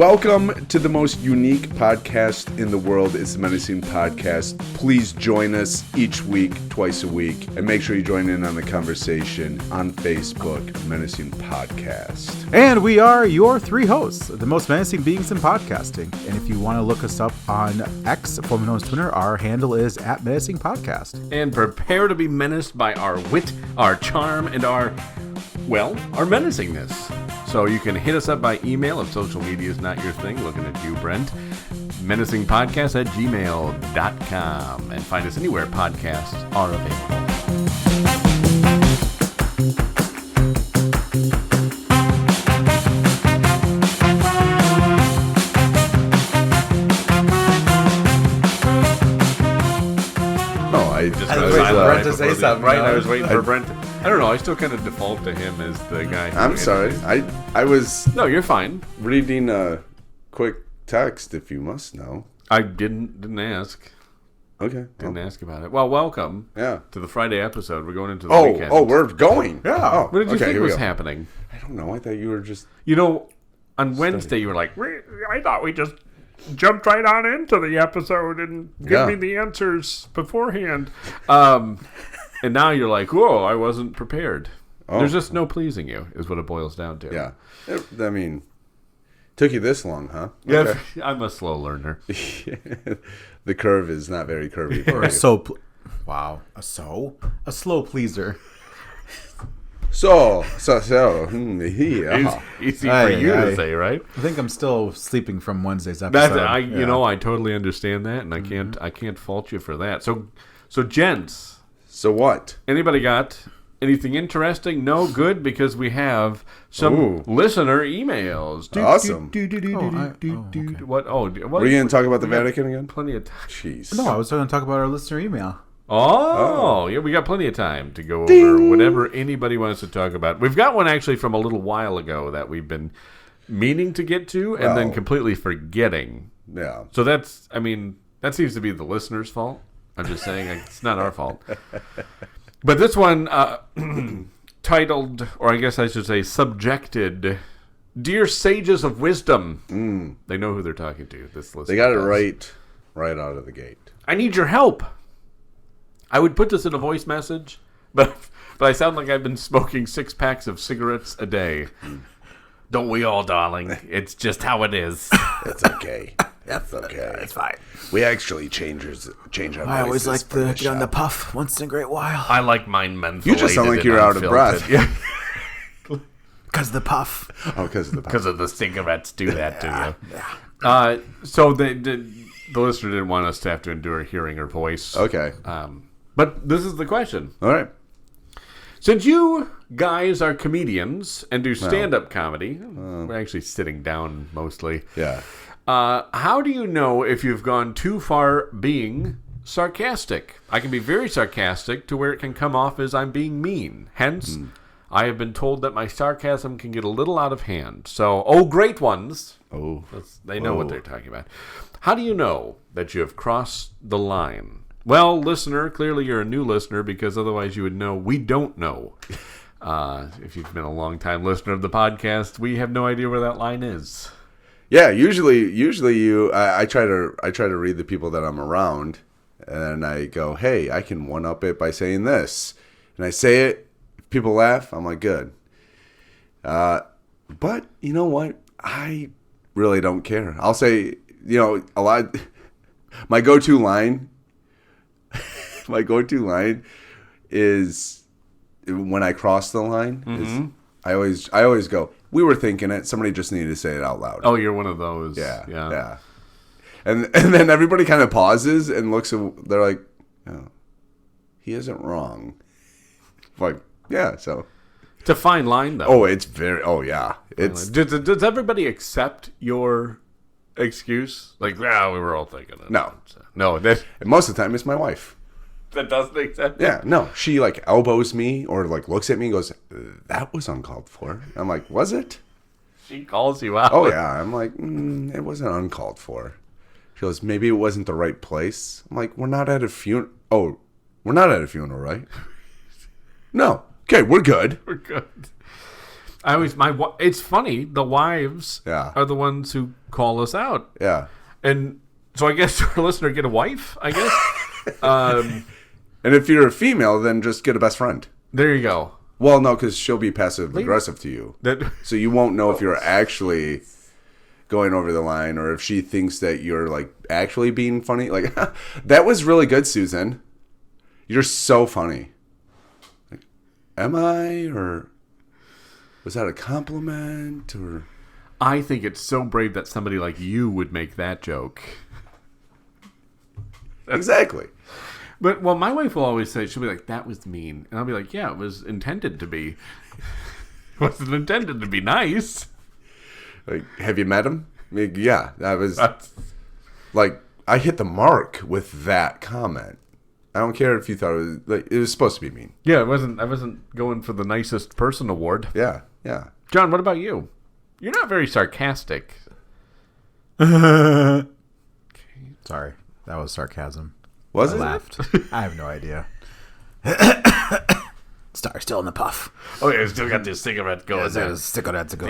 Welcome to the most unique podcast in the world. It's the Menacing Podcast. Please join us each week, twice a week, and make sure you join in on the conversation on Facebook, Menacing Podcast. And we are your three hosts, the most menacing beings in podcasting. And if you want to look us up on X, formerly known as Twitter, our handle is @menacingpodcast. And prepare to be menaced by our wit, our charm, and our menacingness. So you can hit us up by email if social media is not your thing. Looking at you, Brent. menacingpodcast@gmail.com. And find us anywhere podcasts are available. I was waiting for Brent to say something. Right, I was waiting for Brent. I don't know. I still kind of default to him as the guy. I'm sorry. I was No, you're fine. reading a quick text, if you must know. I didn't ask. Okay. Didn't ask about it. Well, welcome. Yeah. To the Friday episode. We're going into the weekend. Oh, we're going. Yeah. Oh, What did you think here we was go. happening? I don't know. I thought you were just... You know, on Wednesday you were like, I thought we just jumped right on into the episode and give me the answers beforehand. And now you're like, whoa, I wasn't prepared. Oh. There's just no pleasing you, is what it boils down to. Yeah. I mean, took you this long, huh? Yeah, Okay. I'm a slow learner. The curve is not very curvy. Or a slow pleaser. So, yeah. Easy for you to say, right? I think I'm still sleeping from Wednesday's episode. You know, I totally understand that, and I can't fault you for that. So gents, So what? anybody got anything interesting? No? Good, because we have some listener emails. Awesome. What? Oh, what? Were you going to talk about the Vatican again? Plenty of time. Jeez. No, I was going to talk about our listener email. Oh, yeah, we got plenty of time to go over whatever anybody wants to talk about. We've got one actually from a little while ago that we've been meaning to get to and then completely forgetting. Yeah. So that seems to be the listener's fault. I'm just saying it's not our fault. But this one, titled, or I guess I should say subjected, Dear Sages of Wisdom. They know who they're talking to. This listener They got it does. right out of the gate. I need your help. I would put this in a voice message, but I sound like I've been smoking 6 packs of cigarettes a day. Don't we all, darling? It's just how it is. It's okay. That's okay. It's fine. We actually change our I always voices like for to the get on the show. puff once in a great while. I like mine mentholated. You just sound like you're out of breath. Yeah, Because of the puff. Oh, because of the because of the cigarettes do that to you. Yeah. So the listener didn't want us to have to endure hearing her voice. Okay. But this is the question. All right. Since you guys are comedians and do stand-up comedy, we're actually sitting down mostly. Yeah. How do you know if you've gone too far being sarcastic? I can be very sarcastic to where it can come off as I'm being mean. Hence, I have been told that my sarcasm can get a little out of hand. So, great ones. They know what they're talking about. How do you know that you have crossed the line? Well, listener, clearly you're a new listener because otherwise you would know we don't know. If you've been a long-time listener of the podcast, we have no idea where that line is. Yeah. Usually I try to read the people that I'm around, and I go, hey, I can one up it by saying this, and I say it. If people laugh, I'm like, good. But you know what? I really don't care. I'll say, a lot. My go-to line is when I cross the line. Is I always go, we were thinking it. Somebody just needed to say it out loud. Oh, you're one of those. Yeah. And then everybody kind of pauses and looks at. They're like, oh, he isn't wrong. Like, yeah. So It's a fine line, though. oh, it's very. Oh, yeah. It's Does everybody accept your excuse? Like, we were all thinking it. No. No, and most of the time it's my wife. that doesn't accept it. Yeah, no, she like elbows me or like looks at me and goes, "That was uncalled for." I'm like, "Was it?" She calls you out. Oh yeah, I'm like, "It wasn't uncalled for." She goes, "Maybe it wasn't the right place." I'm like, "We're not at a funeral." Oh, we're not at a funeral, right? No. Okay, we're good. We're good. It's funny. The wives are the ones who call us out. Yeah. And so I guess our listener get a wife, I guess. And if you're a female, then just get a best friend. There you go. Well, no, because she'll be passive-aggressive to you. So you won't know if you're actually going over the line or if she thinks that you're, like, actually being funny. Like, that was really good, Susan. You're so funny. Like, am I? Or was that a compliment? Or I think it's so brave that somebody like you would make that joke. Exactly. But, well, my wife will always say, she'll be like, that was mean. And I'll be like, yeah, it was intended to be. It wasn't intended to be nice. Like, have you met him? I mean, yeah, that was, like, I hit the mark with that comment. I don't care if you thought it was supposed to be mean. Yeah, I wasn't going for the nicest person award. Yeah, yeah. John, what about you? You're not very sarcastic. Sorry, that was sarcasm. Was I it? laughed. I have no idea. Star still in the puff. Oh, yeah, still got this cigarette going.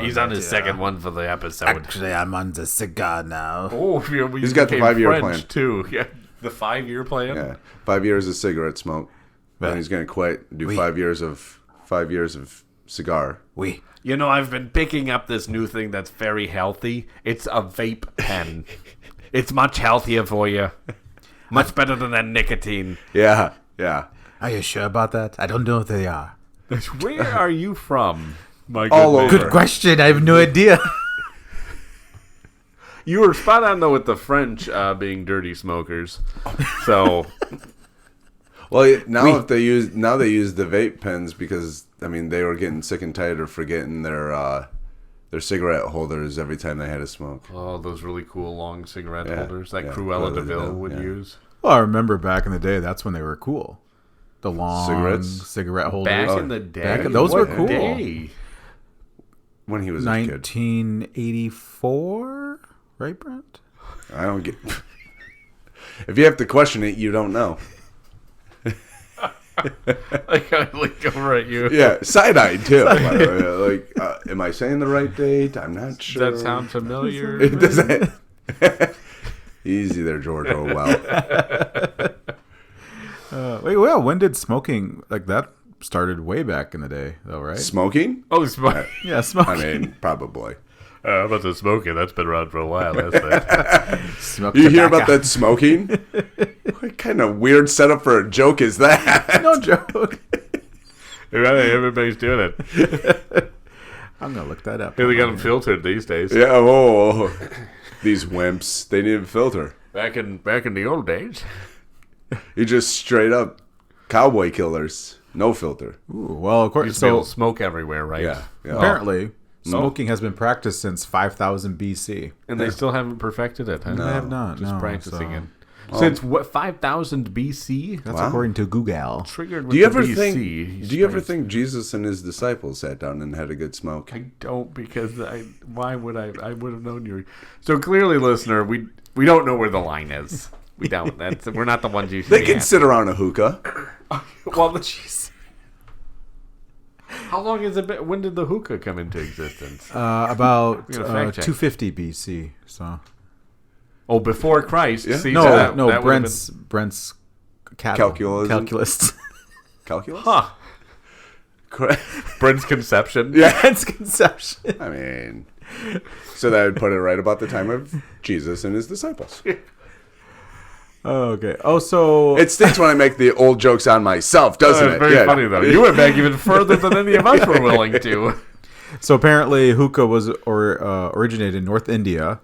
He's on his second one for the episode. Actually, I'm on the cigar now. Oh, yeah, he's got the 5-year plan too. Yeah, the 5-year plan. Yeah, 5 years of cigarette smoke. Then he's gonna quit. Do 5 years of cigar. You know, I've been picking up this new thing that's very healthy. It's a vape pen. It's much healthier for you. Much better than that nicotine. Yeah, yeah. Are you sure about that? I don't know if they are. Where are you from? My All over. Good question. I have no idea. You were spot on though with the French being dirty smokers. So, well, now they use the vape pens because I mean they were getting sick and tired of forgetting their cigarette holders every time they had to smoke. Oh, those really cool long cigarette holders that Cruella de Vil would use. Well, I remember back in the day, that's when they were cool. The long cigarette holders. Back in the day. Those were cool. Day? When he was a kid. 1984, right, Brent? I don't get... If you have to question it, you don't know. Like I look over at you. Yeah, side-eyed too. Like, am I saying the right date? I'm not sure. Does that sound familiar? It doesn't. Easy there, George Orwell. When did smoking like that started? Way back in the day, though, right? Smoking? Oh, smoking. Yeah, smoking. I mean, probably. About the smoking, that's been around for a while, hasn't it? You hear about that smoking? What kind of weird setup for a joke is that? No joke. Everybody's doing it. I'm gonna look that up. They got them filtered these days. Yeah. Oh, these wimps. They need a filter. Back in the old days. You just straight up cowboy killers. No filter. Ooh, well, of course. So smoke everywhere, right? Yeah. Apparently, smoking has been practiced since 5000 BC, and they still haven't perfected it. Huh? They have not. Just practicing it. Oh. Since what 5000 BC? That's according to Google. Triggered with Do you the ever BC. think Jesus and his disciples sat down and had a good smoke? I don't, because why would I? I would have known you were. So clearly, listener, we don't know where the line is. We don't. We're not the ones you should They be can at. sit around a hookah. Well, jeez. How long has it been? When did the hookah come into existence? About We're gonna fact check. 250 BC. So. Oh, before Christ. Yeah. See, No, Brent's Calculus. Calculus? Huh. Brent's conception. Yeah. Brent's conception. I mean, so that would put it right about the time of Jesus and his disciples. Oh, okay. Oh, so It stinks when I make the old jokes on myself, doesn't it? It's very funny, though. You went back even further than any of us were willing to. So apparently hookah was originated in North India,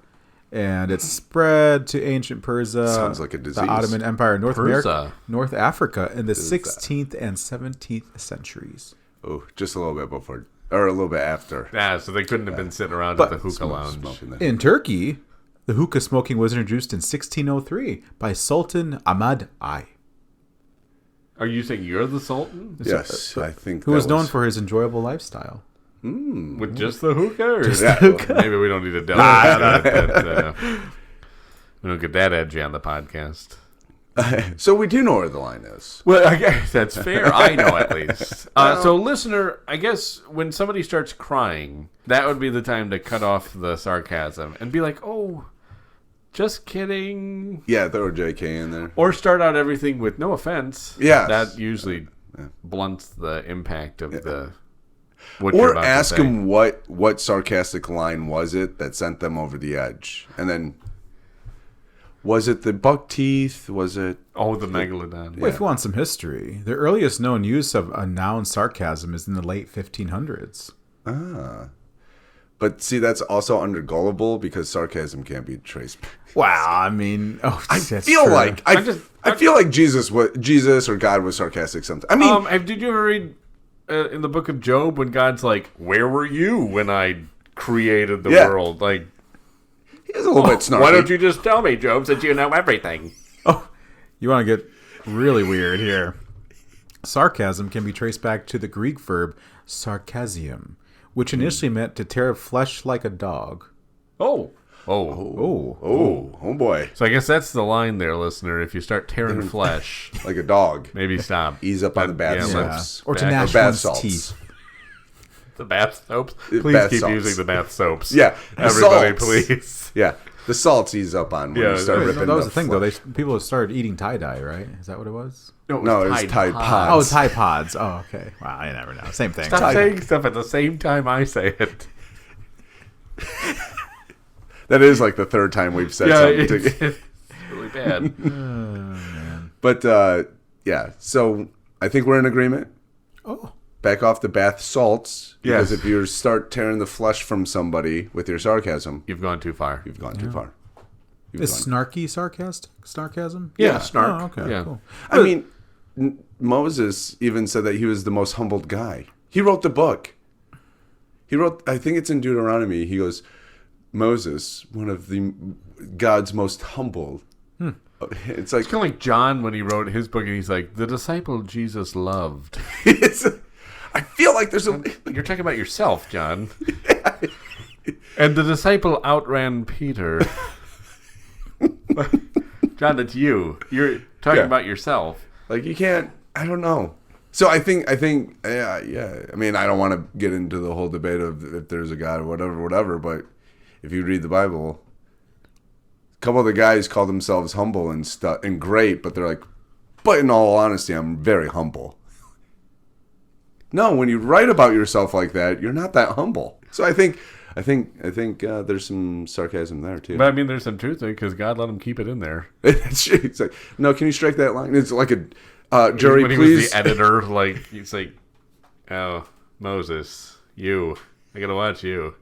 and it spread to ancient Persia, Sounds like a disease. the Ottoman Empire, North Persia. America, North Africa in the 16th and 17th centuries. Oh, just a little bit before, or a little bit after. Yeah, so they couldn't have been sitting around at the hookah lounge. Smoking that. In Turkey, the hookah smoking was introduced in 1603 by Sultan Ahmad I, Are you saying you're the Sultan? Yes, I think who that was known for his enjoyable lifestyle. With just the hookah? Or hookah. Maybe we don't need to delve into that. We don't get that edgy on the podcast. So we do know where the line is. Well, I guess that's fair. I know at least. So, listener, I guess when somebody starts crying, that would be the time to cut off the sarcasm and be like, "Oh, just kidding." Yeah, throw a JK in there. Or start out everything with "no offense." Yes. That usually blunts the impact of the. What you're Or about ask to say. them what sarcastic line was it that sent them over the edge, and then. Was it the buck teeth? Was it... Oh, the megalodon. Well, if you want some history, the earliest known use of a noun sarcasm is in the late 1500s. But see, that's also under gullible because sarcasm can't be traced. Wow, I mean, I feel like Jesus or God was sarcastic sometimes. I mean, did you ever read in the book of Job when God's like, "Where were you when I created the world?" Like, he's a little bit snarky. why don't you just tell me, Job, since you know everything? Oh, you want to get really weird here. Sarcasm can be traced back to the Greek verb sarcasium, which initially meant to tear flesh like a dog. Oh boy. So I guess that's the line there, listener. If you start tearing flesh, Like a dog. maybe stop. Ease up on the bath yeah, soaps. Or to Back- gnash bath one's salts. teeth. The bath soaps. Please Bath keep salts. using the bath soaps. Yeah, the Everybody, salts. please. Yeah, the salts ease up on when Yeah, you start that ripping That was the thing, though. flesh. People started eating tie-dye, right? Is that what it was? No, it was Tide Pods. Oh, Tide Pods. Oh, okay. Wow, I never know. Same thing. Stop saying stuff at the same time I say it. That is like the third time we've said Yeah, something. it's really bad. But, yeah, so I think we're in agreement. Oh. Back off the bath salts. Because Yes. if you start tearing the flesh from somebody with your sarcasm, You've gone too far. you've gone too far. Is snarky sarcasm? Yeah, snark. Oh, okay, Yeah. cool. I mean, Moses even said that he was the most humbled guy. He wrote the book. I think it's in Deuteronomy. He goes, Moses, one of the God's most humble. It's like, It's kind of like John when he wrote his book, and he's like, the disciple Jesus loved. I feel like there's a... You're talking about yourself, John. And the disciple outran Peter. John, that's you. You're talking about yourself. Like, you can't... I don't know. So I think, yeah. I mean, I don't want to get into the whole debate of if there's a God or whatever, but if you read the Bible, a couple of the guys call themselves humble and stuff and great, but they're like, but in all honesty, I'm very humble. No, when you write about yourself like that, you're not that humble. So I think there's some sarcasm there too. But I mean, there's some truth to it because God let him keep it in there. It's like, no, can you strike that line? It's like a jury, when he please. was the editor, like, he's like, oh, Moses, I gotta watch you.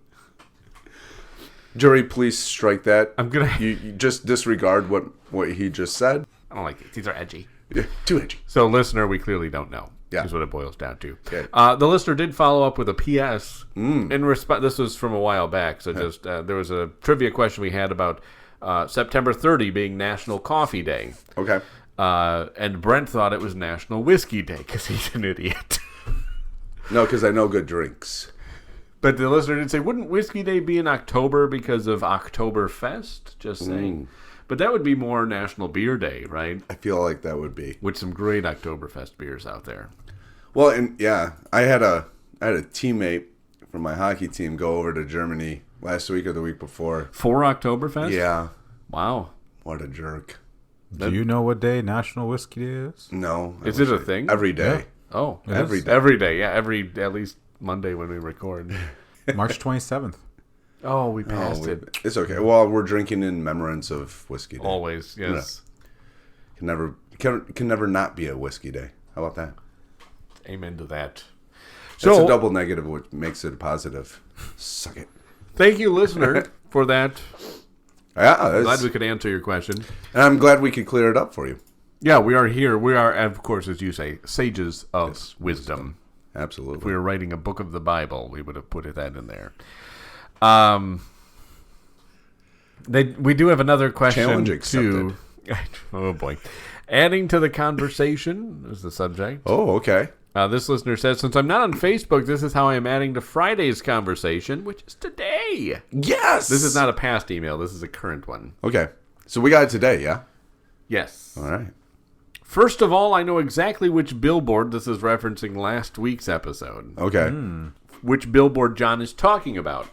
Jury, please strike that. I'm gonna. You just disregard what he just said. I don't like these. These are edgy. Yeah, too edgy. So, listener, we clearly don't know. Yeah. Is what it boils down to. Okay. The listener did follow up with a PS. In response, this was from a while back. So just there was a trivia question we had about September 30 being National Coffee Day. Okay. And Brent thought it was National Whiskey Day because he's an idiot. No, because I know good drinks. But the listener did say, wouldn't Whiskey Day be in October because of Oktoberfest? Just saying. But that would be more National Beer Day, right? I feel like that would be. With some great Oktoberfest beers out there. Well, and yeah, I had a teammate from my hockey team go over to Germany last week or the week before. For Oktoberfest? Yeah. Wow. What a jerk. Do you know what day National Whiskey Day is? No. Is it a thing? Every day. Yeah. Oh. Every day. Every day, yeah. At least Monday when we record. March 27th. Oh, we passed it. It's okay. Well, we're drinking in remembrance of Whiskey Day. Always, yes. Can never not be a Whiskey Day. How about that? Amen to that. That's So, a double negative, which makes it a positive. Suck it. thank you, listener, for that. Yeah, Glad we could answer your question. and I'm glad we could clear it up for you. Yeah, we are here. We are, of course, as you say, sages of wisdom. Absolutely. If we were writing a book of the Bible, we would have put that in there. We do have another question Challenge too. Oh boy, adding to the conversation is the subject. Oh, okay. This listener says, since I'm not on Facebook, this is how I am adding to Friday's conversation, which is today. Yes. This is not a past email. This is a current one. Okay. So we got it today, yeah? Yes. All right. First of all, I know exactly which billboard this is referencing last week's episode. Okay. Which billboard John is talking about.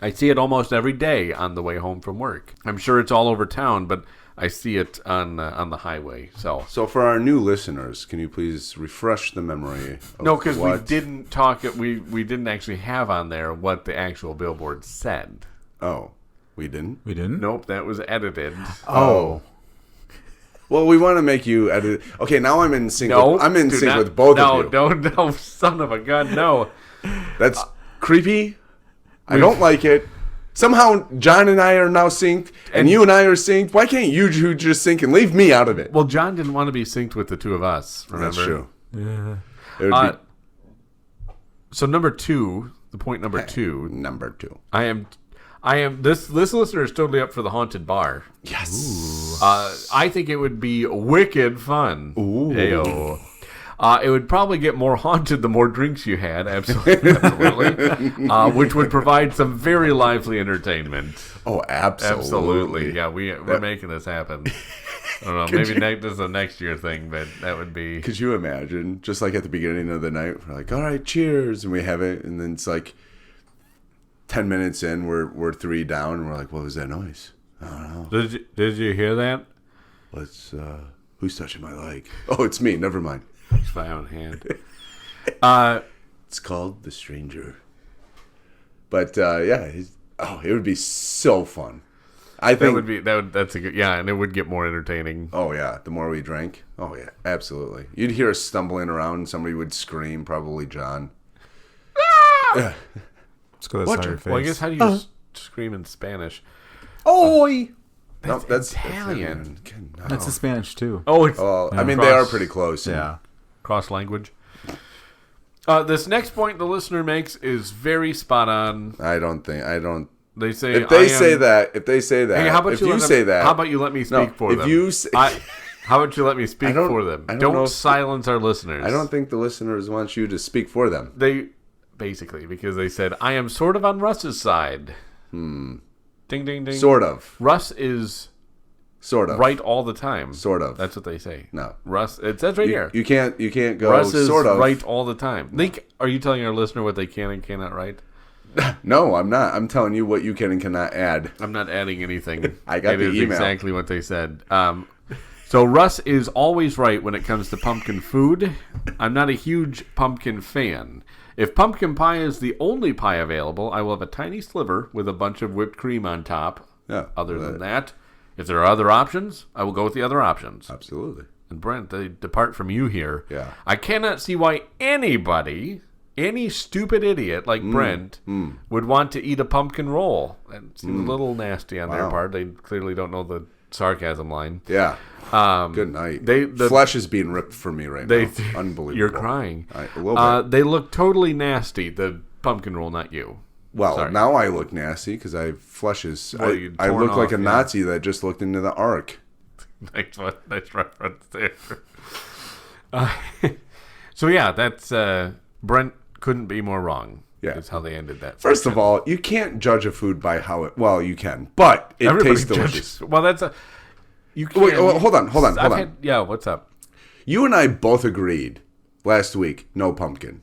I see it almost every day on the way home from work. I'm sure it's all over town, but I see it on the highway. So for our new listeners, can you please refresh the memory? No, because we didn't talk. We didn't actually have on there what the actual billboard said. Oh, we didn't? We didn't? Nope, that was edited. Oh. Well, we want to make you edit. Okay, now I'm in sync. No, I'm in do sync not- with both of you. No, son of a gun, no. That's creepy. I don't like it. Somehow John and I are now synced, and you and I are synced. Why can't you two just sync and leave me out of it? Well, John didn't want to be synced with the two of us. Remember? That's true. Yeah. It would So number two, the point number two. number 2. I am. This listener is totally up for the haunted bar. Yes. I think it would be wicked fun. Ooh. Ayo. It would probably get more haunted the more drinks you had, absolutely, which would provide some very lively entertainment. Oh, absolutely. Absolutely, yeah, we're making this happen. I don't know, maybe this is a next year thing, but that would be... Could you imagine, just like at the beginning of the night, we're like, all right, cheers, and we have it, and then it's like 10 minutes in, we're 3 down, and we're like, what was that noise? I don't know. Did you hear that? Who's touching my leg? Oh, it's me, never mind. It's my own hand. It's called The Stranger. But, yeah, it would be so fun. I think That's a good, yeah, and it would get more entertaining. Oh, yeah. The more we drank. Oh, yeah. Absolutely. You'd hear us stumbling around and somebody would scream, probably John. Yeah. Let's go that your face. Well, I guess how do you scream in Spanish? Oi! That's Italian. That's the Spanish, too. Oh, it's I mean, they are pretty close. Yeah. cross language. This next point the listener makes is very spot on. I don't. They say If they say that, Hey, how about if you say that, how about you let me speak for them? How about you let me speak for them? Don't silence our listeners. I don't think the listeners want you to speak for them. They basically because they said I am sort of on Russ's side. Ding ding ding. Sort of. Russ is sort of right all the time. Sort of. That's what they say. No. Russ. It says right here. You can't go. Russ is sort of right all the time. Are you telling our listener what they can and cannot write? No, I'm not. I'm telling you what you can and cannot add. I'm not adding anything. I got the It is email. exactly what they said. So Russ is always right when it comes to pumpkin food. I'm not a huge pumpkin fan. If pumpkin pie is the only pie available, I will have a tiny sliver with a bunch of whipped cream on top. Yeah. Other than that, if there are other options, I will go with the other options. Absolutely. And Brent, they depart from you here. Yeah. I cannot see why any stupid idiot like Brent would want to eat a pumpkin roll. It seems a little nasty on their part. They clearly don't know the sarcasm line. Yeah. Good night. Flesh is being ripped from me right now. Unbelievable. You're crying. A little bit. They look totally nasty, the pumpkin roll, not you. Well, Sorry. now I look nasty because flesh is... Well, I torn look like off, a Nazi that just looked into the Ark. Nice reference there. So yeah, that's... Brent couldn't be more wrong. Yeah. That's how they ended that. First of all, you can't judge a food by how it... Well, you can, but it tastes delicious. Well, that's a... You can't... Wait, hold on. Yeah, what's up? You and I both agreed last week, no pumpkin.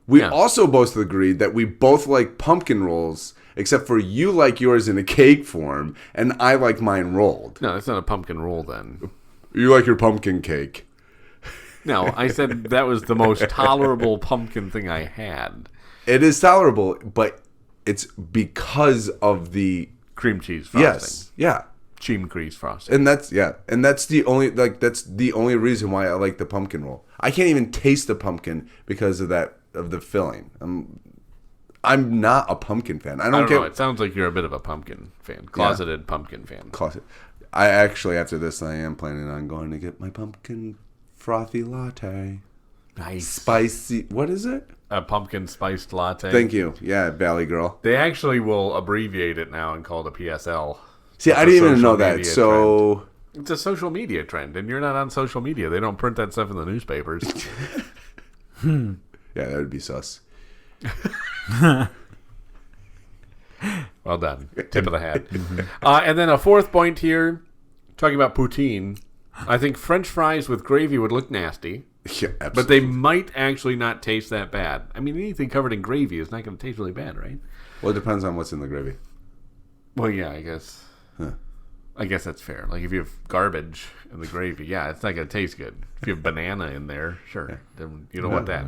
We also both agreed that we both like pumpkin rolls, except for you like yours in a cake form, and I like mine rolled. No, that's not a pumpkin roll then. You like your pumpkin cake. No, I said that was the most tolerable pumpkin thing I had. It is tolerable, but it's because of the... Cream cheese frosting. Yes, yeah. Cream cheese frosting. And that's the only reason why I like the pumpkin roll. I can't even taste the pumpkin because of the filling. I'm not a pumpkin fan. I don't know. It sounds like you're a bit of a pumpkin fan, closeted pumpkin fan. I actually, after this, I am planning on going to get my pumpkin frothy latte. Nice. Spicy. What is it? A pumpkin spiced latte. Thank you. Yeah, Valley Girl. They actually will abbreviate it now and call it a PSL. See, I didn't even know that. So it's a social media trend, and you're not on social media. They don't print that stuff in the newspapers. Yeah, that would be sus. Well done. Tip of the hat. And then a fourth point here, talking about poutine. I think French fries with gravy would look nasty. Yeah, absolutely. But they might actually not taste that bad. I mean, anything covered in gravy is not going to taste really bad, right? Well, it depends on what's in the gravy. Well, yeah, I guess. Huh. I guess that's fair. Like, if you have garbage in the gravy, yeah, it's not going to taste good. If you have banana in there, sure. Then you don't want that.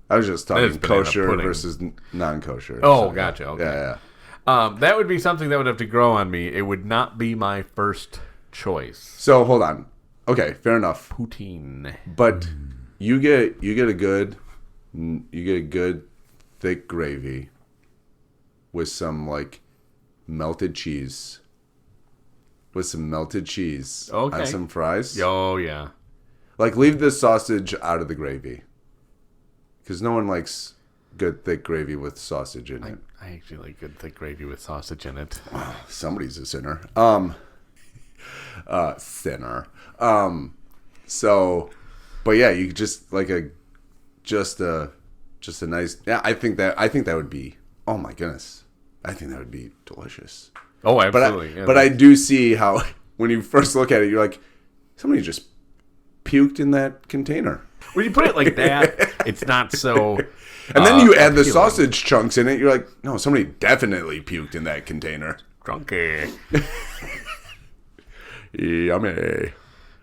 I was just That is talking banana kosher pudding. versus non-kosher. Oh, So, gotcha. Okay. Yeah. That would be something that would have to grow on me. It would not be my first choice. So hold on. Okay, fair enough. Poutine. But you get a good thick gravy with some like melted cheese. With some melted cheese Okay. on some fries. Oh, yeah. Like leave the sausage out of the gravy. Because no one likes good thick gravy with sausage in it. I actually like good thick gravy with sausage in it. Somebody's a sinner. Sinner. So, but yeah, you just like just a nice. Yeah, I think that would be. Oh my goodness, I think that would be delicious. Oh, absolutely. But I do see how when you first look at it, you're like, somebody just puked in that container. When you put it like that, it's not so. And then you add the appealing. sausage chunks in it. You're like, no, somebody definitely puked in that container. Drunky. Yummy.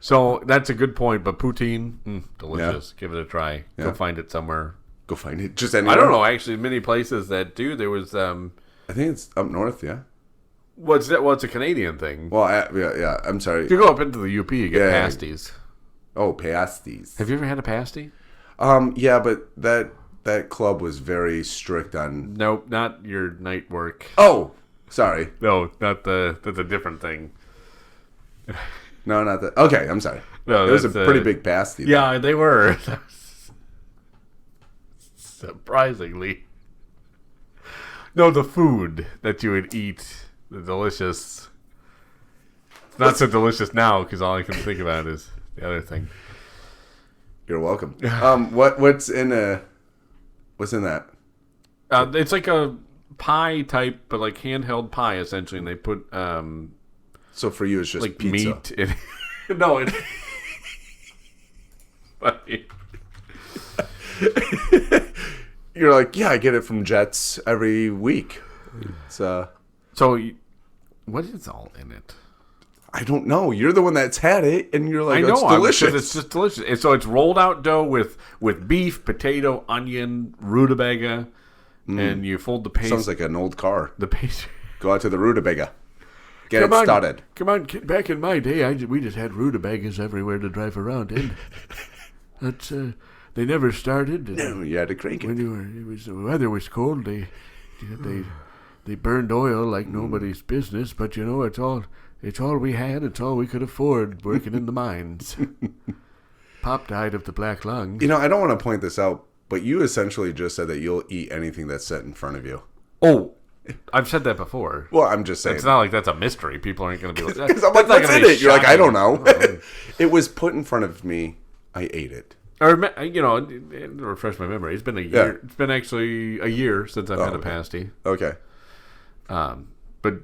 So that's a good point. But poutine, delicious. Give it a try. Yeah. Go find it somewhere. Go find it. Just anywhere. I don't know. Actually, many places that do. There was. I think it's up north. Yeah. What's that? Well, it's a Canadian thing. Well, yeah. I'm sorry. If you go up into the UP, you get Yeah. pasties. Oh, pasties. Have you ever had a pasty? Yeah, but that club was very strict on. Nope, not your night work. Oh, sorry. No, not the. That's a different thing. No, not that. Okay, I'm sorry. No, it was a that's, pretty big pasty. though. Yeah, they were. Surprisingly. No, the food that you would eat, the delicious. It's not so delicious now because all I can think about is the other thing. You're welcome. What's in that? It's like a pie type, but like handheld pie essentially, and they put So for you, it's just like pizza. meat in. No, it. Funny. You're like, yeah, I get it from Jets every week. It's So, what is all in it? I don't know. You're the one that's had it, and you're like, I know, it's delicious. it's just delicious. And so it's rolled out dough with beef, potato, onion, rutabaga, and you fold the paste. Sounds like an old car. the paste. Go out to the rutabaga. Get it started. Come on, kid, back in my day, we just had rutabagas everywhere to drive around in. That's they never started. No, you had to crank it. When the weather was cold, they burned oil like nobody's business. But you know, it's all we had. It's all we could afford working in the mines. Pop died of the black lung. You know, I don't want to point this out, but you essentially just said that you'll eat anything that's set in front of you. Oh, I've said that before. Well, I'm just saying. It's not like that's a mystery. People aren't going to be like, Because I'm like, that's not what's gonna in be it? You're like, I don't know. shocking. It was put in front of me. I ate it. Or, you know, to refresh my memory, it's been a year. Yeah. It's been actually a year since I've had a okay. pasty. Okay. But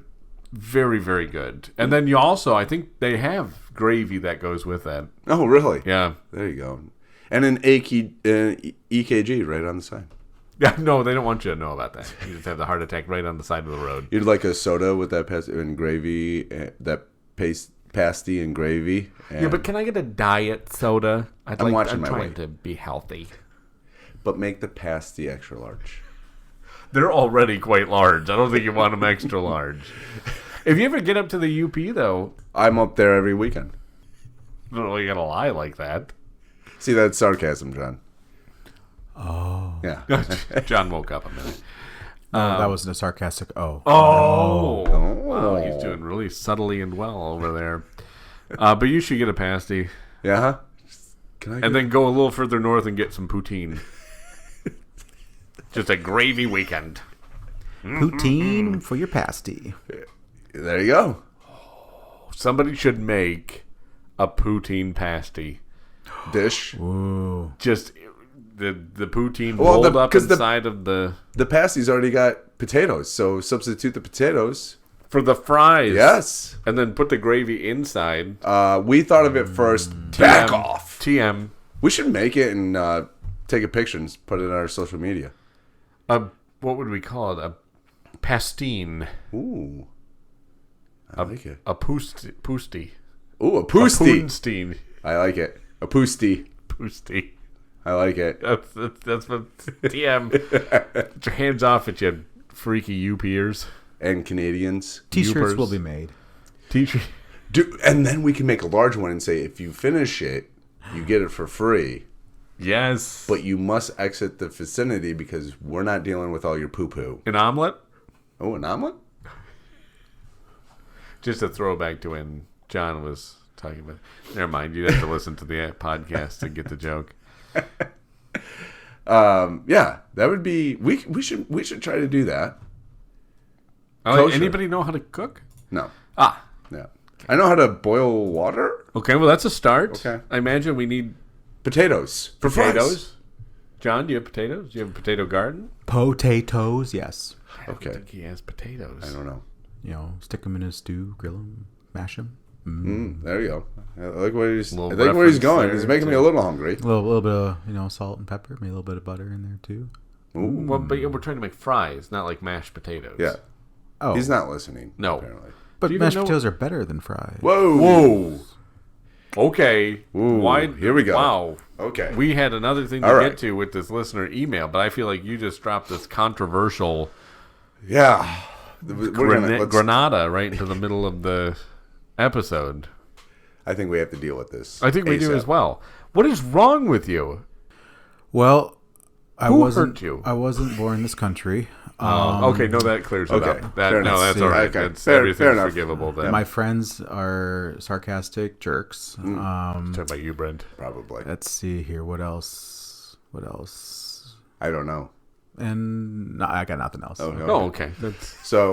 very, very good. And then you also, I think they have gravy that goes with that. Oh, really? Yeah. There you go. And an EKG right on the side. Yeah, no, they don't want you to know about that. You just have the heart attack right on the side of the road. You'd like a soda with that pasty and gravy, that pasty and gravy. And, Yeah, but can I get a diet soda? I'm watching my trying weight. to be healthy. but make the pasty extra large. They're already quite large. I don't think you want them extra large. If you ever get up to the UP, though, I'm up there every weekend. I don't know you got to lie like that. See, that's sarcasm, John. Oh. Yeah. John woke up a minute. No, that wasn't a sarcastic oh. Oh. Wow, he's doing really subtly and well over there. But you should get a pasty. Yeah? Huh? Can I And then go a little further north and get some poutine. Just a gravy weekend. Poutine for your pasty. There you go. Somebody should make a poutine pasty. Dish. Ooh. Just the poutine Well, rolled up 'cause inside of the... The pasty's already got potatoes, so substitute the potatoes For the fries. Yes. And then put the gravy inside. We thought of it first. Back TM. off. TM. We should make it and take a picture and put it on our social media. What would we call it? A pastine. Ooh. I like it. A poosty. Ooh, a A poosty. poonstein. I like it. A poosty. Poosty. I like it. That's what TM. Get your hands off it, you freaky U-peers. And Canadians. T-shirts Youpers. will be made. Teacher. And then we can make a large one and say, if you finish it, you get it for free. Yes. But you must exit the vicinity because we're not dealing with all your poo-poo. An omelet? Oh, an omelet? Just a throwback to when John was talking about. Never mind. You'd have to listen to the podcast to get the joke. Yeah, that would be. We should try to do that. Kosher. Anybody know how to cook? No. Ah. Yeah. I know how to boil water. Okay, well, that's a start. Okay. I imagine we need Potatoes for potatoes. fries. John, do you have potatoes? Do you have a potato garden? Potatoes, yes. I don't Okay. think he has potatoes. I don't know. You know, stick them in a stew, grill them, mash them. There you go. I like where he's. Little I like where he's reference going. there He's making me to- a little hungry. A little bit of salt and pepper, maybe a little bit of butter in there too. Well, but we're trying to make fries, not like mashed potatoes. Yeah. Oh, He's not listening. No. Apparently. but Do you even mashed know- potatoes are better than fries. Whoa. Whoa. Okay. Ooh, Why? here we go. Wow. Okay. We had another thing to All get right. to with this listener email, but I feel like you just dropped this controversial Yeah. We're gonna, let's- Granada right into the middle of the episode. I think we have to deal with this. I think we do ASAP. as well. What is wrong with you? Well, Who wasn't. hurt you? I wasn't born in this country. Okay, no, that clears it okay, up. That, fair no, enough. that's all right. Okay, That's fair everything's enough. forgivable then. My friends are sarcastic jerks. Talk about you, Brent. Probably. Let's see here. What else? What else? I don't know. And no, I got nothing else. Okay. Oh, okay. That's So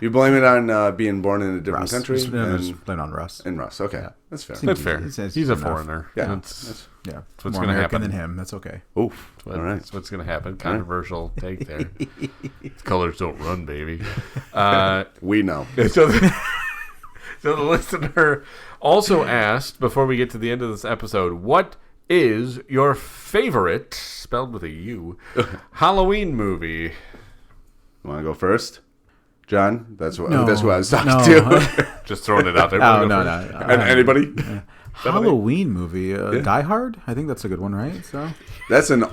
you blame it on being born in a different Russ. country Just blame it on Russ. and Russ. Okay, that's fair. that's fair. It's He's a enough. foreigner. Yeah. That's Yeah, what's more gonna American happen. than him. That's okay. Oof. what- All right. that's what's going to happen. Controversial take there. Colors don't run, baby. We know. So the listener also asked, before we get to the end of this episode, what is your favorite, spelled with a U, Halloween movie? Want to go first, John? That's what. No. That's who I was talking No. to. Just throwing it out there. Oh, We'll go no, first. no. And anybody? Halloween movie. Die Hard? I think that's a good one, right? So That's in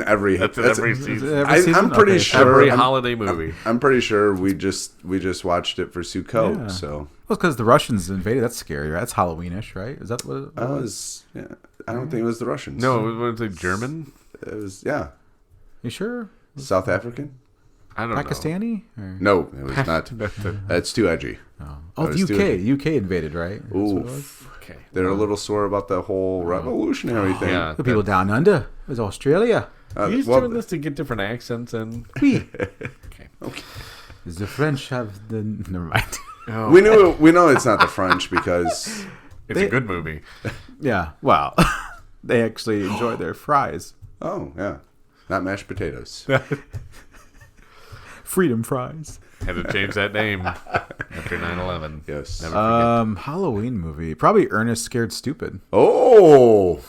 every. That's in every season. I'm pretty sure. Every I'm- holiday movie. I'm pretty sure we just watched it for Sukkot. Yeah. So well, because the Russians invaded. That's scary, right? That's Halloweenish, right? Is that what it I was? was. Yeah, I don't think it was the Russians. No, was it German? it was. Yeah, You sure? South African. I don't know. Pakistani? Or? No, it was not. That's too edgy. Oh, was the doing- UK. UK invaded, right? That's what it was? Oof. Okay. They're a little sore about the whole revolutionary thing. Yeah. The people down under. It was Australia. He's well, doing this to get different accents and. Oui. okay. The French have the. Never mind. Oh, We know it's not the French because it's a good movie. Yeah. Wow. They actually enjoy their fries. not mashed potatoes. Freedom fries. Had to change that name after 9/11. Yes. Never forget. Halloween movie. Probably Ernest Scared Stupid. Oh,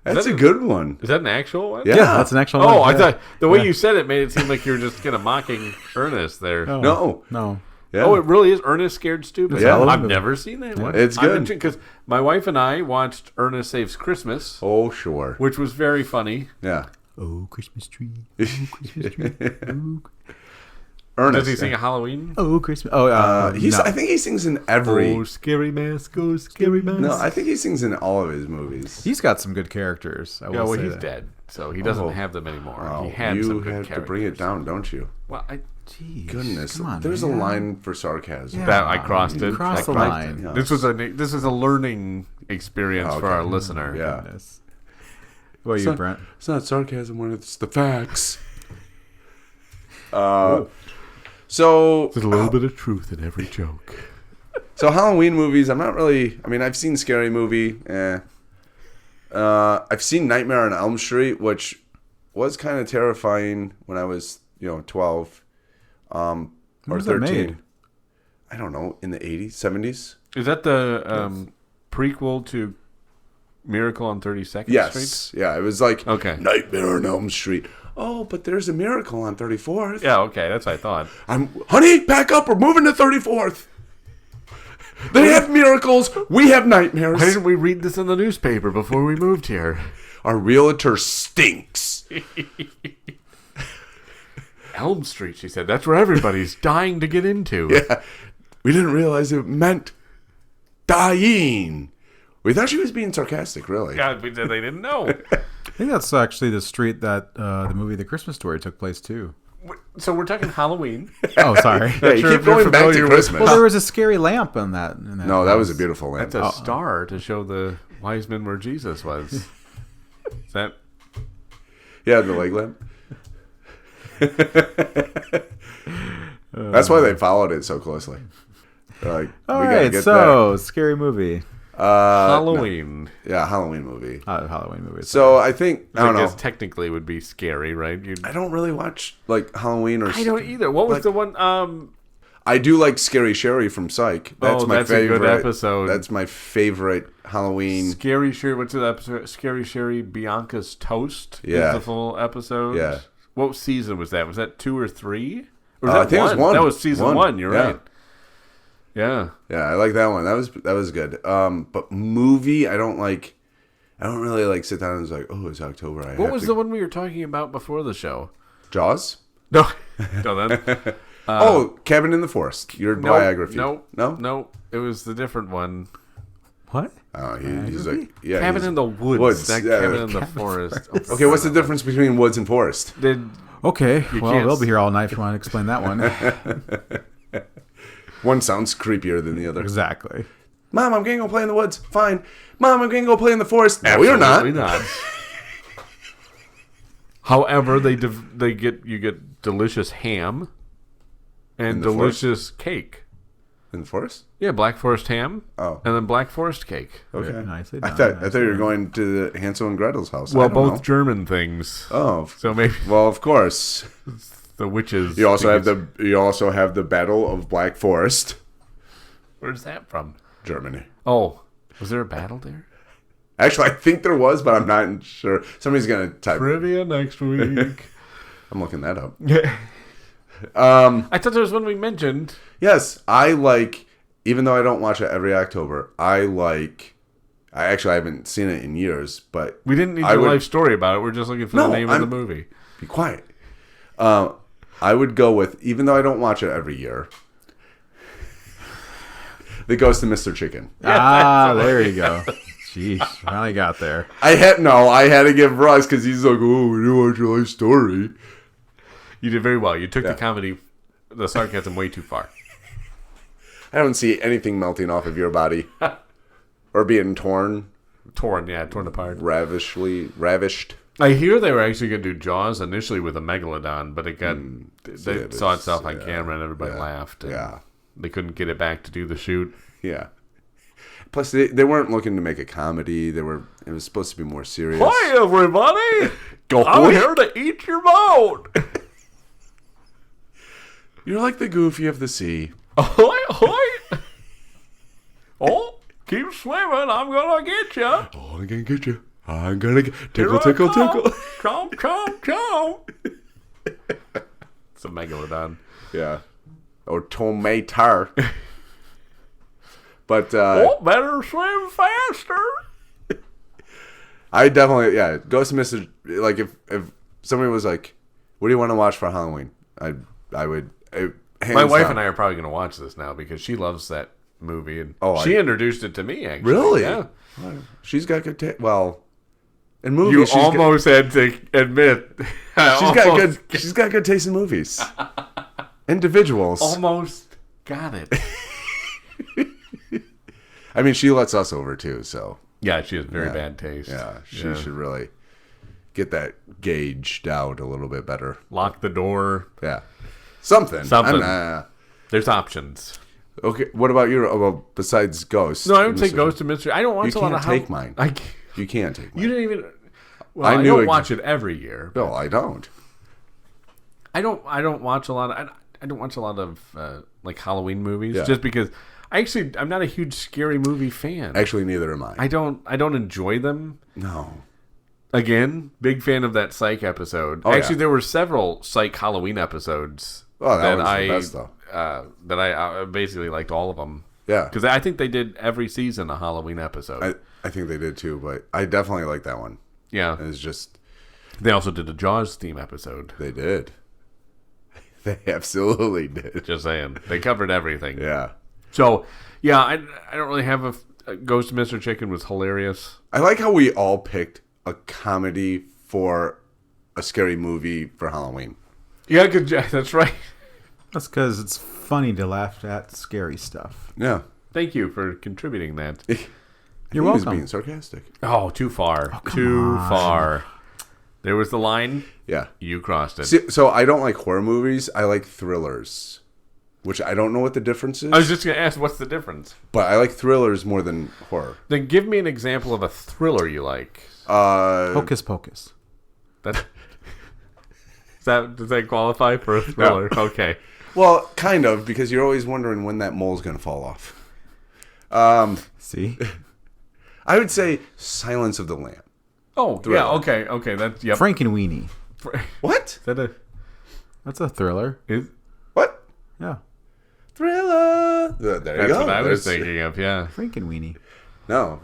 that's that a a- good one. Is that an actual one? Yeah. That's an actual Oh, one. I Yeah. thought the way Yeah. you said it made it seem like you were just kind of mocking Ernest there. Oh, No. No. Yeah. Oh, it really is Ernest Scared Stupid. Yeah. I've never seen that one. It's good. Because my wife and I watched Ernest Saves Christmas, Oh, sure. which was very funny. Yeah. Oh, Christmas tree. Oh, Christmas tree. Oh, Ernest. Does he sing a Halloween? oh Christmas. Oh, He's. no. I think he sings in every. Oh, scary mask, oh, scary mask. No, I think he sings in all of his movies. He's got some good characters. I will Yeah, well, say he's that. dead, so he doesn't Oh. have them anymore. Oh, he had some you good have characters. to bring it down, don't you? Well, Jeez, Goodness, come on, there's man. a line for sarcasm. Yeah. that I crossed You it. crossed the I crossed line. it. Yeah. This is a learning experience Oh, for okay. our listener. Yeah. Goodness. What about you, So- Brent? It's not sarcasm when it's the facts. So There's a little bit of truth in every joke. So Halloween movies, I'm not really. I mean, I've seen Scary Movie. I've seen Nightmare on Elm Street, which was kind of terrifying when I was, 12, or was that 13. made? I don't know, in the 80s, 70s. Is that the prequel to Miracle on 32nd Street? Yes. Yeah, it was like Okay. Nightmare on Elm Street. Oh, but there's a miracle on 34th. Yeah, okay, that's what I thought. Honey, pack up. We're moving to 34th. They have miracles. We have nightmares. Why didn't we read this in the newspaper before we moved here? Our realtor stinks. Elm Street, she said. That's where everybody's dying to get into. Yeah. We didn't realize it meant dying. We thought she was being sarcastic, really. God, they didn't know. I think that's actually the street that the movie The Christmas Story took place too. So we're talking Halloween. Oh, sorry. Yeah, you keep going back to Christmas. Well, there was a scary lamp in that. No, that was a beautiful lamp. That's a star to show the wise men where Jesus was. Is that? Yeah, the leg lamp. That's why they followed it so closely. They're like, All we gotta right, get so scary movie. Halloween. that. Yeah, Halloween movie. Halloween movie. So I think I don't guess know. technically would be scary, right? I don't really watch like Halloween or. I don't either. What was like- the one? I do like Scary Sherry from Psych. That's my that's favorite a good episode. That's my favorite Halloween. Scary Sherry. What's the episode? Scary Sherry Bianca's Toast. Yeah. Is the full episode. Yeah. What season was that? Was that 2 or 3? Or was I that think it was 1. That was season 1. You're Yeah. right. Yeah. Yeah, I like that one. That was good. But movie, I don't really like sit down and it's like, oh, it's October. What was the one we were talking about before the show? Jaws? No. No, that. Cabin in the Forest. Your biography. No. No? No. It was the different one. What? Oh, he's like, yeah. Cabin in the Woods. Not yeah. Cabin in the Forest. Oh, Okay, what's the difference between woods and forest? Okay, well, can't we'll be here all night if you want to explain that one. One sounds creepier than the other. Exactly. Mom, I'm going to go play in the woods. Fine. Mom, I'm going to go play in the forest. No, you're not. Absolutely not. However, you get delicious ham and In the delicious cake. In the forest? Yeah, Black Forest ham. Oh. And then Black Forest cake. Okay. Nicely I done. thought you were going to Hansel and Gretel's house. Well, I don't both know. German things. Oh. So maybe Well, of course. the witches. You also have the Battle of Black Forest, Where's that from? Germany. Oh, was there a battle there? Actually, I think there was, but I'm not sure. Somebody's gonna type. Trivia next week. I'm looking that up. I thought there was one we mentioned. Yes, I like. Even though I don't watch it every October, I haven't seen it in years, but We didn't need I your would- life story about it. We're just looking for the name of the movie. Be quiet. I would go with, even though I don't watch it every year, The Ghost of Mr. Chicken. There you go. Jeez, finally got there. I had to give Russ because he's like, oh, we didn't watch your life story. You did very well. You took the comedy, the sarcasm way too far. I don't see anything melting off of your body or being torn, Torn apart. ravished. I hear they were actually going to do Jaws initially with a megalodon, but it got they saw itself on camera and everybody laughed. And they couldn't get it back to do the shoot. Yeah. Plus, they weren't looking to make a comedy. It was supposed to be more serious. Hi, everybody! Go I'm boy. here to eat your boat. You're like the Goofy of the sea. Ahoy, ahoy! Oh, keep swimming. I'm gonna get you. Oh, I'm gonna get you. I'm gonna get tickle, tickle, tickle. Chomp, chomp, chomp. It's a megalodon. Yeah. Or tomato. But Oh, better swim faster. I definitely, Ghost of Mr. Like if somebody was like, "What do you want to watch for Halloween?" I would. My wife and I are probably going to watch this now because she loves that movie, and she introduced it to me. Actually, Really? Yeah. She's got good taste. Well, in movies, You almost had to admit she's got good taste in movies. Individuals. Almost got it. I mean, she lets us over too, so Yeah, she has very bad taste. yeah, she should really get that gauged out a little bit better. Lock the door. Yeah, something. Something. There's options. Okay, what about you? Well, besides Ghost? No, I would say Ghost of Mystery. I don't watch You a lot can't of take mine. You can't take mine. You didn't even. Well, I I knew don't it- watch it every year. No, I don't. I don't watch a lot of. don't watch a lot of like Halloween movies Yeah. just because I'm not a huge scary movie fan. Actually, neither am I. I don't enjoy them. No. Again, big fan of that Psych episode. Oh, Actually, yeah. there were several Psych Halloween episodes. Oh, that that was the best, though. That I basically liked all of them. Yeah. Because I think they did every season a Halloween episode. I think they did too, but I definitely like that one. Yeah. It's just, They also did a Jaws theme episode. they did. They absolutely did. Just saying. They covered everything. Yeah. So, yeah, I don't really have a Ghost of Mr. Chicken was hilarious. I like how we all picked a comedy for a scary movie for Halloween. Yeah, that's right. That's because it's funny to laugh at scary stuff. Yeah. Thank you for contributing that. You're You're welcome. welcome. Being sarcastic. Oh, too far. Too far. There was the line. Yeah. You crossed it. See, so I don't like horror movies. I like thrillers, which I don't know what the difference is. I was just going to ask, what's the difference? But I like thrillers more than horror. Then give me an example of a thriller you like. Hocus Pocus. That does that qualify for a thriller? No. Okay. Well, kind of, because you're always wondering when that mole's going to fall off. See? I would say Silence of the Lamb. Oh, Thriller. yeah, okay. That's, yep. Frankenweenie. What? Is that a... That's a thriller. What? Yeah. Thriller. There you That's go. what I was There's- thinking of, yeah. Frankenweenie. No.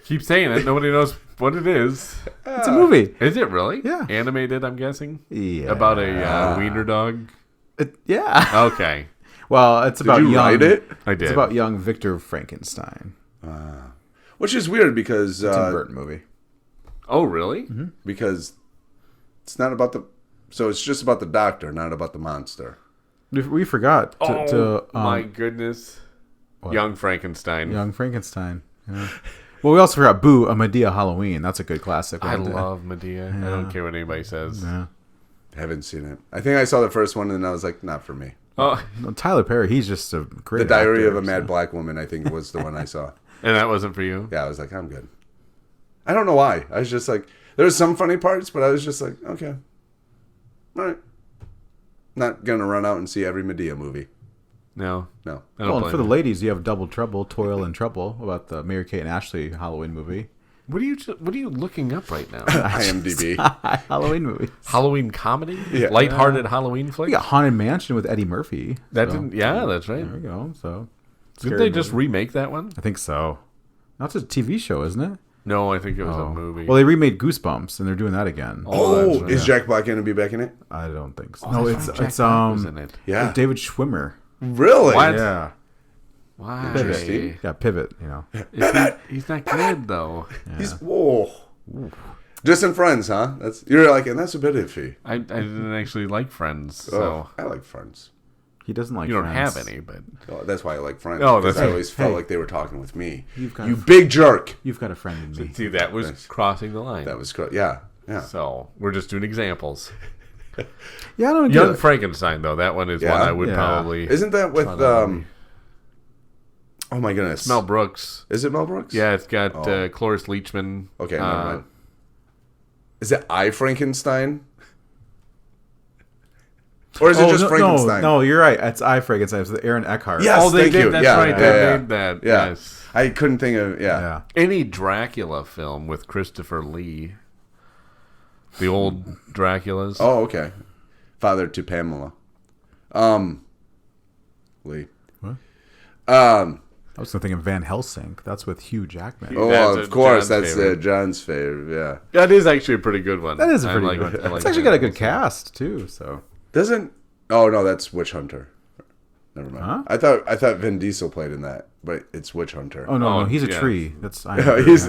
Keep saying it. Nobody knows what it is. It's a movie. Is it really? Yeah. Animated, I'm guessing? Yeah. About a wiener dog? Yeah. Okay. Well, it's Did about you young. write it? I did. It's about young Victor Frankenstein. Which is weird because Tim Burton movie. Oh, really? because it's not about the. So it's just about the doctor, not about the monster. We forgot to my goodness. Young Frankenstein. Young Frankenstein. Yeah. Well, we also forgot Boo, a Medea Halloween. That's a good classic. I one, too. love Medea. I don't care what anybody says. Yeah. Haven't seen it. I think I saw the first one and I was like, not for me. Oh, No, Tyler Perry, he's just a great The Diary actor, of a Mad so. Black Woman, I think, was the one I saw. and that wasn't for you? Yeah, I was like, I'm good. I don't know why. I was just like, there was some funny parts, but I was just like, okay. All right. Not going to run out and see every Medea movie. No. No. I don't Well, and blame for the you. ladies, you have Double Trouble, Toil and Trouble about the Mary-Kate and Ashley Halloween movie. What are you looking up right now? IMDb. Halloween movie. Halloween comedy? Yeah. Lighthearted Halloween flick? We got Haunted Mansion with Eddie Murphy. That so, didn't. Yeah, that's right. There we go. So Didn't scary they just movie. remake that one? I think so. That's a TV show, isn't it? No, I think it was a movie. Well, they remade Goosebumps, and they're doing that again. Oh, that's right. is Jack Black going to be back in it? I don't think so. Oh, no, that's it's right, it's Jack Black was in it. Yeah. David Schwimmer. Really? What? Yeah, Why? Interesting. yeah, Pivot. You know, He's not good though. He's, whoa. Just in Friends, huh? You're like, and that's a bit iffy. I didn't actually like Friends, so Oh, I like Friends. he doesn't like. you don't Friends. have any. But Oh, that's why I like Friends. Oh, because that's I right. always felt Hey. like they were talking with me. You've got You a, big jerk. you've got a friend in me. see, that was Nice. crossing the line. That was correct. Yeah. Yeah. So we're just doing examples. Yeah, I don't get Young it. Frankenstein, though, that one is Yeah? one I would Yeah. probably. Isn't that with Not that movie. oh my goodness. Mel Brooks? Is it Mel Brooks? Yeah, it's got Oh. Cloris Leachman. Okay, never mind. Is it I Frankenstein? Or is it just Frankenstein? No, you're right. It's I Frankenstein. It's Aaron Eckhart. Yes, Oh, they thank did. you. That's Yeah, right. yeah, They yeah. made that. Yeah. Yes. I couldn't think of yeah. Any Dracula film with Christopher Lee. The old Draculas. Oh, okay. Father to Pamela. Lee. What? Um I was thinking Van Helsing. That's with Hugh Jackman. oh, That's of course, John's that's favorite. John's favorite, yeah. That is actually a pretty good one. That is a I pretty like- good I one. like It's actually that got a good also. cast too. So Doesn't Oh no, that's Witch Hunter. Never mind. Huh? I thought Vin Diesel played in that, but it's Witch Hunter. oh no, Oh, no, he's a yeah. tree. That's He's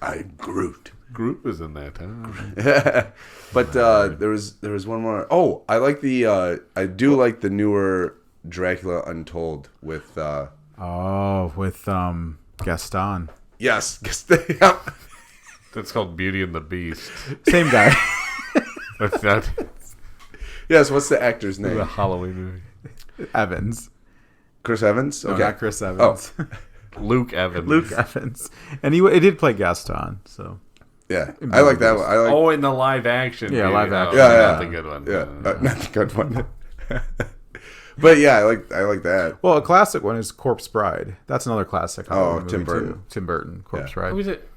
I'm Groot. Group is in that, huh? But there was one more. Oh, I like the I do like the newer Dracula Untold with with Gaston. yes, That's called Beauty and the Beast. Same guy. That's not yes. What's the actor's the name? Halloween movie. Evans. Chris Evans. No, Okay, not Chris Evans. Luke Evans. Luke Evans. And it did play Gaston. So yeah, I like that one. I like. Oh, in the live action. Yeah, maybe. live Oh, action. Yeah, not yeah. the good one. Yeah, not the good one. But yeah, I like that. Well, a classic one is Corpse Bride. That's another classic. Halloween Tim movie, Burton. too. Tim Burton, Corpse Yeah. Bride. Who is it?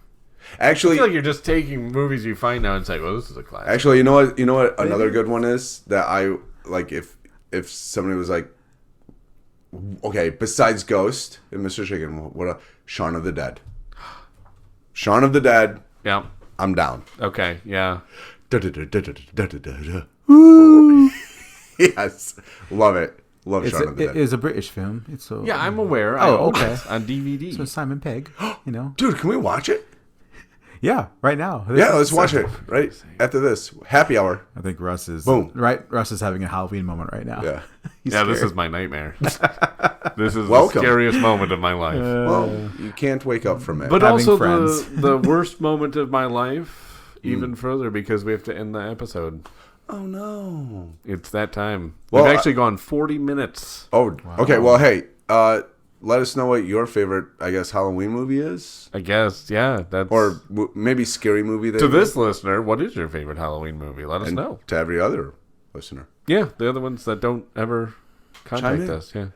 I Actually, feel like you're just taking movies you find now and say, "Well, this is a classic." actually, you know what? You know what? Another good one is that I like. If somebody was like, okay, besides Ghost and Mr. Chicken, what a Shaun of the Dead. Shaun of the Dead. Yeah. I'm down. Okay. Yeah. Yes, love it. Love Shaun of the It Dead. is a British film. It's a, Yeah, I'm aware. I Oh, own okay. it on DVD. So Simon Pegg, you know. Dude, can we watch it? Yeah, right now. Yeah, let's watch it right after this happy hour. I think Russ is Boom. Right, Russ is having a Halloween moment right now. Yeah. He's Yeah, this scared. is my nightmare. This is Welcome. the scariest moment of my life. Well, you can't wake up from it. But having also friends. the worst moment of my life, even further, because we have to end the episode. oh no. It's that time. Well, We've actually gone 40 minutes. Oh, okay. Well, hey, let us know what your favorite, I guess, Halloween movie is, I guess, yeah. That's or maybe scary movie. That to you- this listener, what is your favorite Halloween movie? Let us know. To every other listener. Yeah, the other ones that don't ever Chime contact in. us. Yeah.